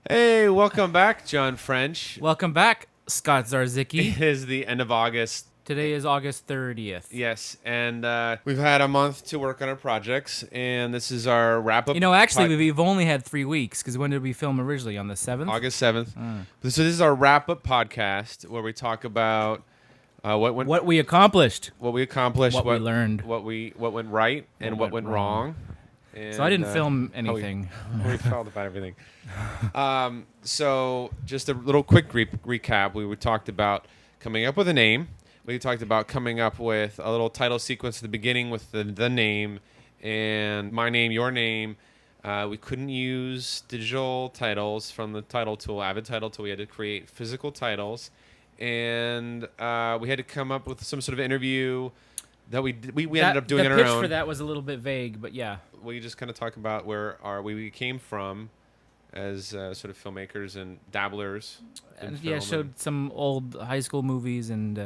Hey, welcome back, John French. Welcome back, Scott Zarzicki. It is the end of August. Today is August 30th. Yes, and we've had a month to work on our projects, and this is our wrap-up. You know, actually, we've only had 3 weeks, because when did we film originally? On the 7th? August 7th. So this is our wrap-up podcast where we talk about What we accomplished. what we accomplished, What we learned. what went right, and what went wrong. So I didn't And, film anything. we filed about everything. So just a little quick recap. We talked about coming up with a name. We talked about coming up with a little title sequence at the beginning with the name and my name, your name. We couldn't use digital titles from the title tool, Avid Title Tool. We had to create physical titles. And we had to come up with some sort of interview that we ended up doing on our own. The pitch for that was a little bit vague, but yeah. We just kind of talk about where we came from as sort of filmmakers and dabblers. And yeah, showed some old high school movies and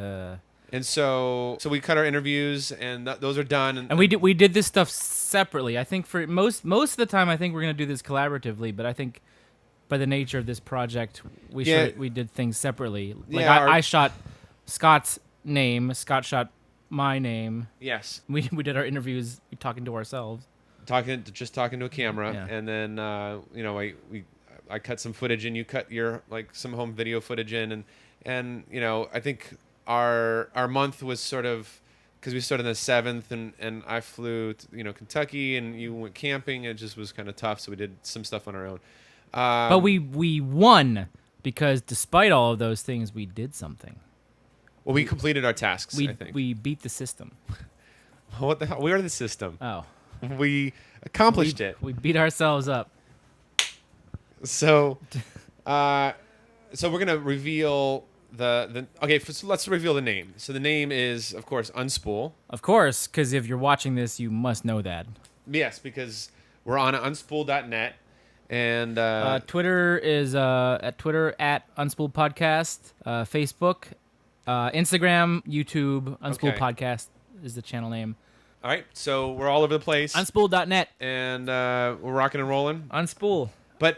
so we cut our interviews and those are done. and we did this stuff separately. I think for most of the time, I think we're gonna do this collaboratively, but I think by the nature of this project, we did things separately. Like I shot Scott's name, Scott shot my name. Yes. We did our interviews talking to ourselves. Talking to a camera, Yeah. and then I cut some footage and you cut your some home video footage in, and I think our month was sort of because we started on the 7th and I flew to Kentucky and you went camping. It just was kind of tough, so we did some stuff on our own. But we won because despite all of those things, we did something. Well, we completed our tasks. I think we beat the system. What the hell? We are the system. Oh. We accomplished it. We beat ourselves up. So, we're gonna reveal so let's reveal the name. So the name is, of course, Unspool. Of course, because if you're watching this, you must know that. Yes, because we're on unspool.net, and Twitter is at Unspool Podcast. Facebook, Instagram, YouTube. Unspool Podcast is the channel name. All right, so we're all over the place. Unspool.net. And we're rocking and rolling. Unspool. But,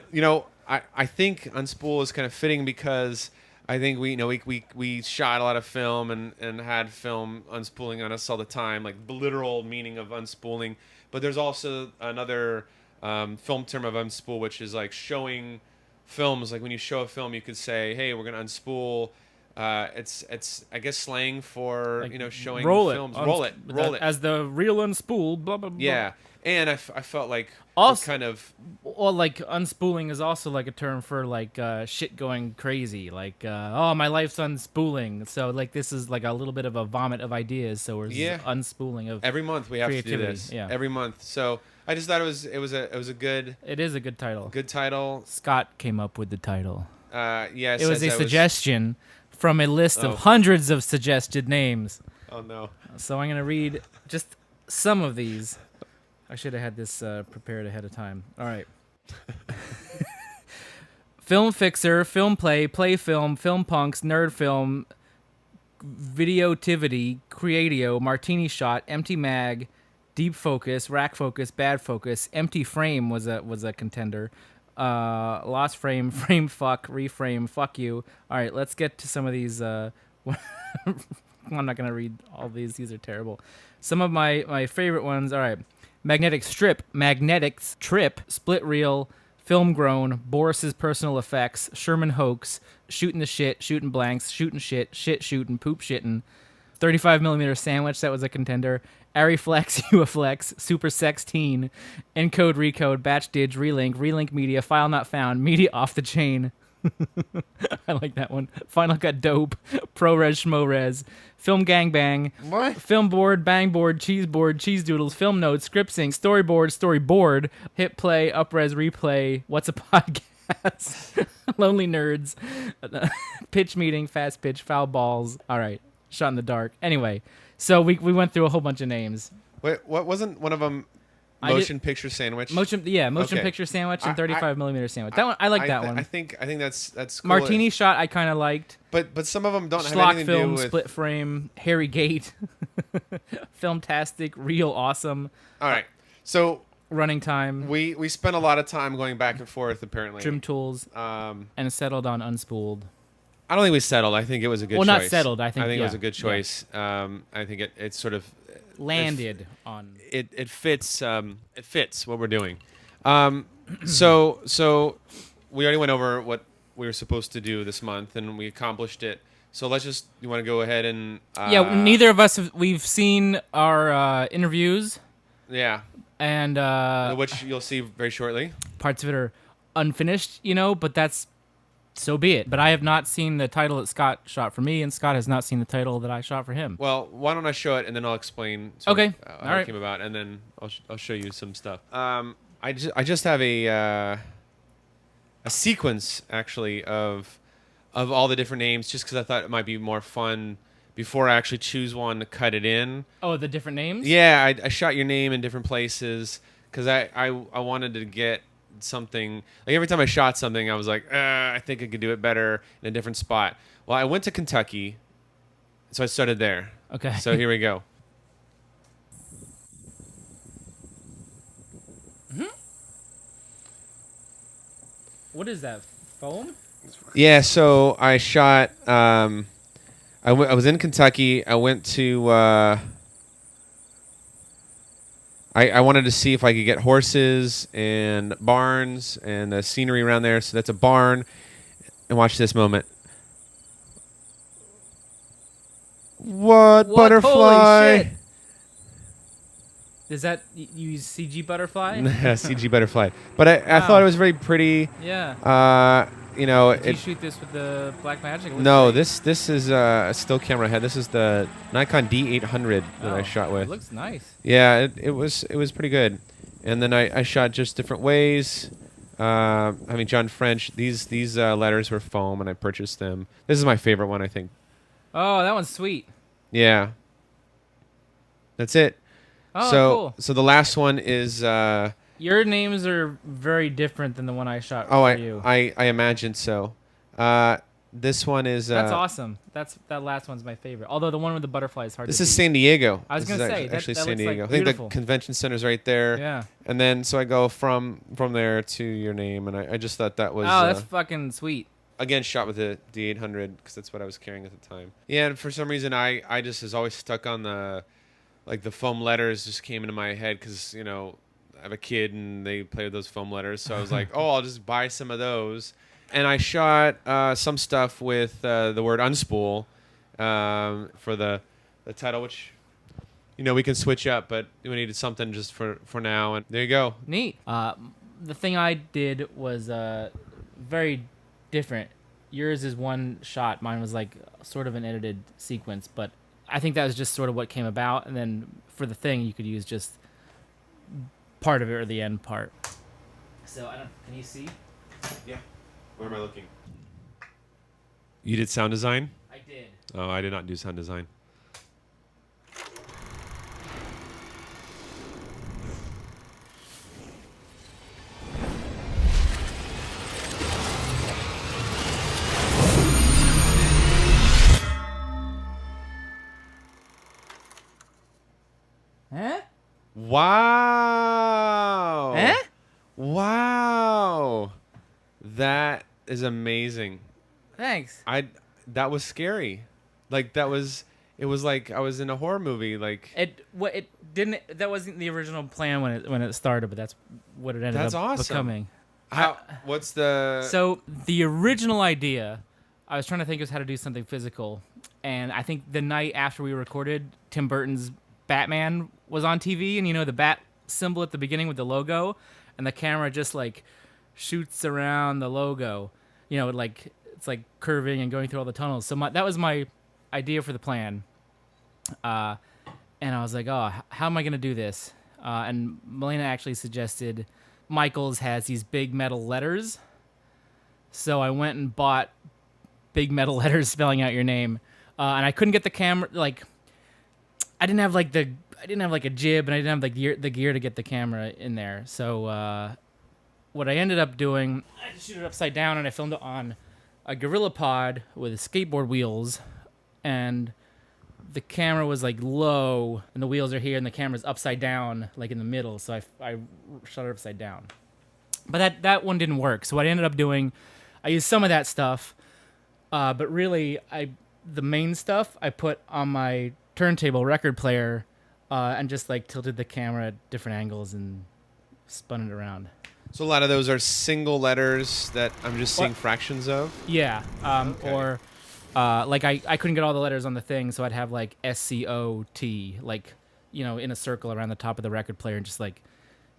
I think Unspool is kind of fitting because I think we shot a lot of film and had film unspooling on us all the time, like the literal meaning of unspooling. But there's also another film term of unspool, which is like showing films. Like when you show a film, you could say, hey, we're going to unspool. It's I guess slang for showing films. Roll it as the real Unspool. Blah blah blah. Yeah, and I felt like also kind of like unspooling is also like a term for like shit going crazy. Like oh, my life's unspooling. So like this is like a little bit of a vomit of ideas. So we're unspooling of every month we have creativity. To do this. Yeah, every month. So I just thought it was a good. It is a good title. Good title. Scott came up with the title. Yes, it was a suggestion from a list of hundreds of suggested names. Oh, no. So I'm going to read just some of these. I should have had this prepared ahead of time. All right. Film Fixer, Film Play, Play Film, Film Punks, Nerd Film, Videotivity, Creatio, Martini Shot, Empty Mag, Deep Focus, Rack Focus, Bad Focus, Empty Frame was a contender. Lost Frame, Frame Fuck, Reframe, Fuck You. All right, let's get to some of these. I'm not going to read all these. These are terrible. Some of my favorite ones. All right. Magnetic Strip, Magnetics Trip, Split Reel, Film Grown, Boris's Personal Effects, Sherman Hoax, Shooting the Shit, Shooting Blanks, Shooting Shit, Shit Shooting, Poop Shitting, 35mm Sandwich, that was a contender. Ariflex, Uaflex, Super Sex Teen, Encode, Recode, Batch Dig, Relink Media, File Not Found, Media Off the Chain. I like that one. Final Cut Dope, ProRes Schmores, Film Gangbang, what? Film Board, Bang Board, Cheese Doodles, Film Notes, Scriptsync, Storyboard, Hit Play, Upres Replay, What's a Podcast, Lonely Nerds, Pitch Meeting, Fast Pitch, Foul Balls. All right, Shot in the Dark. Anyway. So we went through a whole bunch of names. Wait, what wasn't one of them? Motion Picture Sandwich. Motion Picture Sandwich and 35mm Sandwich. That one I like that one. I think that's cool. Martini Shot I kind of liked. But some of them don't have Schlock anything Film, to do with Split Frame, Harry Gate, Filmtastic, Real Awesome. All right, so running time, We spent a lot of time going back and forth. Apparently, trim tools, and settled on Unspooled. I don't think we settled. I think it was a good choice. Well, not settled. I think it yeah, was a good yeah. choice. I think it sort of Landed on. it fits what we're doing. So we already went over what we were supposed to do this month, and we accomplished it. So you want to go ahead and Yeah, neither of us we've seen our interviews, yeah, and which you'll see very shortly. parts of it are unfinished, but that's so be it. But I have not seen the title that Scott shot for me, and Scott has not seen the title that I shot for him. Well, why don't I show it and then I'll explain Okay. how All right. it came about, and then I'll show you some stuff. I just have a sequence actually of all the different names, just because I thought it might be more fun before I actually choose one to cut it in. Oh, the different names? Yeah, I shot your name in different places because I wanted to get something. Like every time I shot something, I was like, I think I could do it better in a different spot. Well, I went to Kentucky, so I started there. Okay. So here we go. What is that? Foam? Yeah, so I shot. I was in Kentucky. I went to. I wanted to see if I could get horses and barns and the scenery around there. So that's a barn. And watch this moment. What butterfly? Holy shit. Is that you use CG butterfly? CG butterfly. But I Wow. thought it was very pretty. Yeah. Did you It. shoot this with the Black Magic? It looks No, great. this is a still camera I had. This is the Nikon D800 that I Oh, shot with. It looks nice. Yeah, it was pretty good. And then I shot just different ways. John French. These letters were foam, and I purchased them. This is my favorite one, I think. Oh, that one's sweet. Yeah. That's it. Oh, So the last one is. Your names are very different than the one I shot Oh, for you. I imagine so. This one is. That's awesome. That last one's my favorite. Although the one with the butterfly is hard This to is beat. San Diego. I was This gonna is say, that actually looks San like Diego. I think beautiful. the convention center's right there. Yeah. And then so I go from there to your name, and I just thought that was. Oh, that's fucking sweet. Again, shot with the D800 because that's what I was carrying at the time. Yeah, and for some reason I just was always stuck on the foam letters just came into my head because I have a kid and they play with those foam letters, so I was like, oh, I'll just buy some of those. And I shot some stuff with the word Unspool for the title, which we can switch up, but we needed something just for now, and there you go. Neat. The thing I did was very different. Yours is one shot. Mine was like sort of an edited sequence, but I think that was just sort of what came about. And then for the thing, you could use just part of it or the end part. So can you see? Yeah. Where am I looking? You did sound design? I did. Oh, I did not do sound design. Huh? Wow. Eh? Wow. That is amazing. Thanks. That was scary. Like it was like I was in a horror movie. Like It didn't. That wasn't the original plan when it started, but that's what it ended That's up awesome. becoming. what's the So the original idea, I was trying to think of how to do something physical, and I think the night after we recorded, Tim Burton's Batman was on TV, and the bat symbol at the beginning with the logo, and the camera just like shoots around the logo, it's like curving and going through all the tunnels. So that was my idea for the plan, and I was like, oh, how am I gonna do this? And Melina actually suggested Michaels has these big metal letters, so I went and bought big metal letters spelling out your name, and I couldn't get the camera. Like, I didn't have like a jib, and I didn't have like the gear to get the camera in there. So what I ended up doing, I just shoot it upside down, and I filmed it on a Gorilla Pod with skateboard wheels, and the camera was like low and the wheels are here and the camera's upside down, like in the middle. So I shot it upside down. But that one didn't work. So what I ended up doing, I used some of that stuff, but really the main stuff I put on my turntable record player, and just like tilted the camera at different angles and spun it around. So a lot of those are single letters that I'm just seeing fractions of. Yeah. Okay. Or like I couldn't get all the letters on the thing, so I'd have like SCOT, like, in a circle around the top of the record player and just like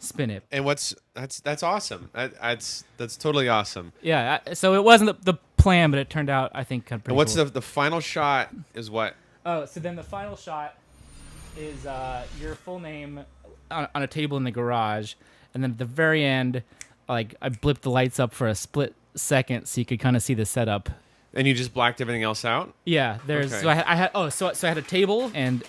spin it. And that's awesome. That's totally awesome. Yeah. So it wasn't the plan, but it turned out, I think, kind of pretty And what's cool. the final shot is what? Oh, so then the final shot is your full name on a table in the garage, and then at the very end, like I blipped the lights up for a split second so you could kind of see the setup. And you just blacked everything else out? Yeah, there's Okay. so I had a table and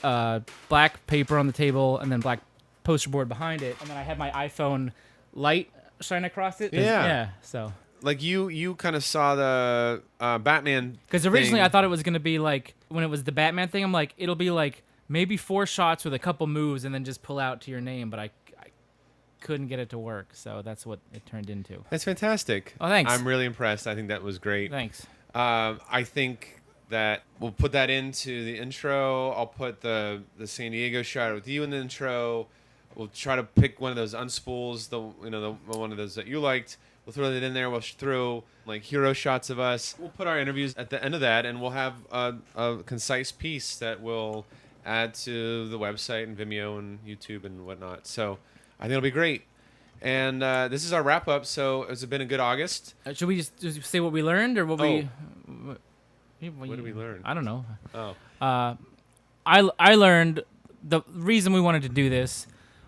black paper on the table, and then black poster board behind it, and then I had my iPhone light shine across it. Yeah. So Like you kind of saw the Batman. because originally thing. I thought it was gonna be like when it was the Batman thing, I'm like it'll be like maybe 4 shots with a couple moves and then just pull out to your name, but I couldn't get it to work, so that's what it turned into. That's fantastic. Oh, thanks. I'm really impressed. I think that was great. Thanks. I think that we'll put that into the intro. I'll put the San Diego shot with you in the intro. We'll try to pick one of those unspools, the one of those that you liked. We'll throw that in there. We'll throw like hero shots of us. We'll put our interviews at the end of that, and we'll have a concise piece that we'll add to the website and Vimeo and YouTube and whatnot. So I think it'll be great. And this is our wrap up. So it's been a good August. Should we just say what we learned, or what we? What did we learn? I don't know. Oh, I learned the reason we wanted to do this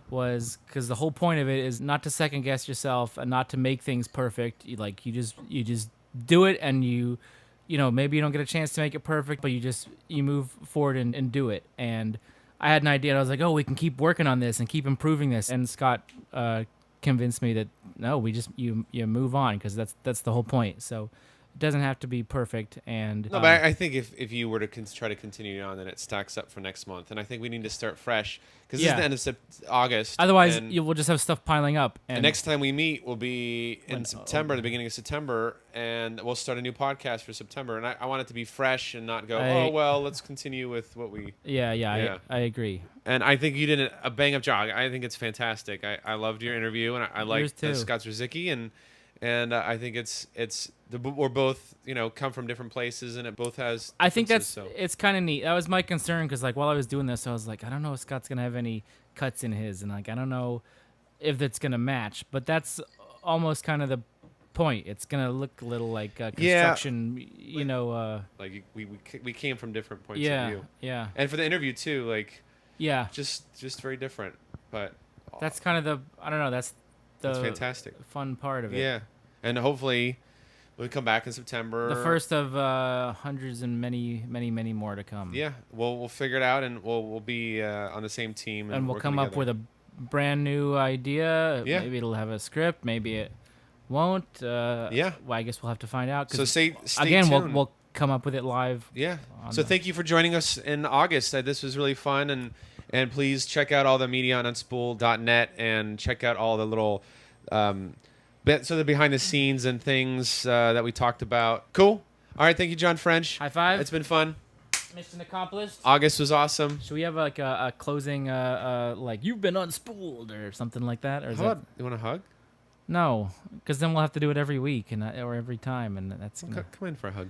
was because the whole point of it is not to second guess yourself and not to make things perfect. You just do it, and maybe you don't get a chance to make it perfect, but you move forward and do it. And I had an idea, and I was like, oh, we can keep working on this and keep improving this. And Scott convinced me that no, we just you move on, because that's the whole point. So it doesn't have to be perfect. And no, but I think if you were to try to continue on, then it stacks up for next month. And I think we need to start fresh, because this is the end of August. Otherwise, and we'll just have stuff piling up. And the next time we meet will be in September, the beginning of September, and we'll start a new podcast for September. And I want it to be fresh and not go, let's continue with what we... Yeah. I agree. And I think you did a bang-up job. I think it's fantastic. I loved your interview, and I liked Scott Zrzicki, and I think we're both come from different places, and it both has. I think it's kind of neat. That was my concern, because like while I was doing this, I was like, I don't know if Scott's gonna have any cuts in his, and like I don't know if it's gonna match. But that's almost kind of the point. It's gonna look a little like construction, like we came from different points of view. Yeah. And for the interview too, like. Yeah. Just very different, but. That's kind of that's That's fantastic. Fun part of it. Yeah, and hopefully we come back in September. The first of hundreds and many, many, many more to come. Yeah, we'll figure it out, and we'll be on the same team. And we'll come up with a brand new idea. Yeah. Maybe it'll have a script. Maybe it won't. Yeah. Well, I guess we'll have to find out. So stay again, tuned. we'll come up with it live. Yeah. So thank you for joining us in August. This was really fun, and please check out all the media on unspool.net, and check out all the little bits of the behind the scenes and things that we talked about. Cool. All right. Thank you, John French. High five. It's been fun. Mission accomplished. August was awesome. Should we have like a closing, like you've been unspooled or something like that? Or is You want a hug? No, because then we'll have to do it every week or every time, and that's Come in for a hug.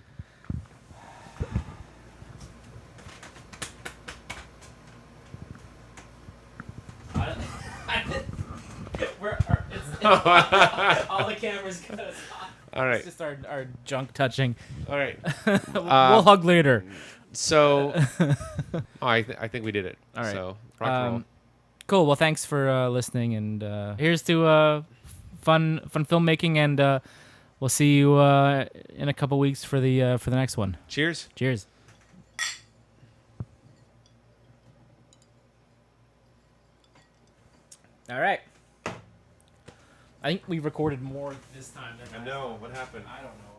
All the cameras cut us off. All right. It's just our junk touching. All right. We'll hug later. So, I think we did it. All right. So, rock and roll. Cool. Well, thanks for listening, and here's to fun filmmaking, and we'll see you in a couple weeks for the next one. Cheers. Cheers. All right. I think we recorded more this time than I know. What happened? I don't know.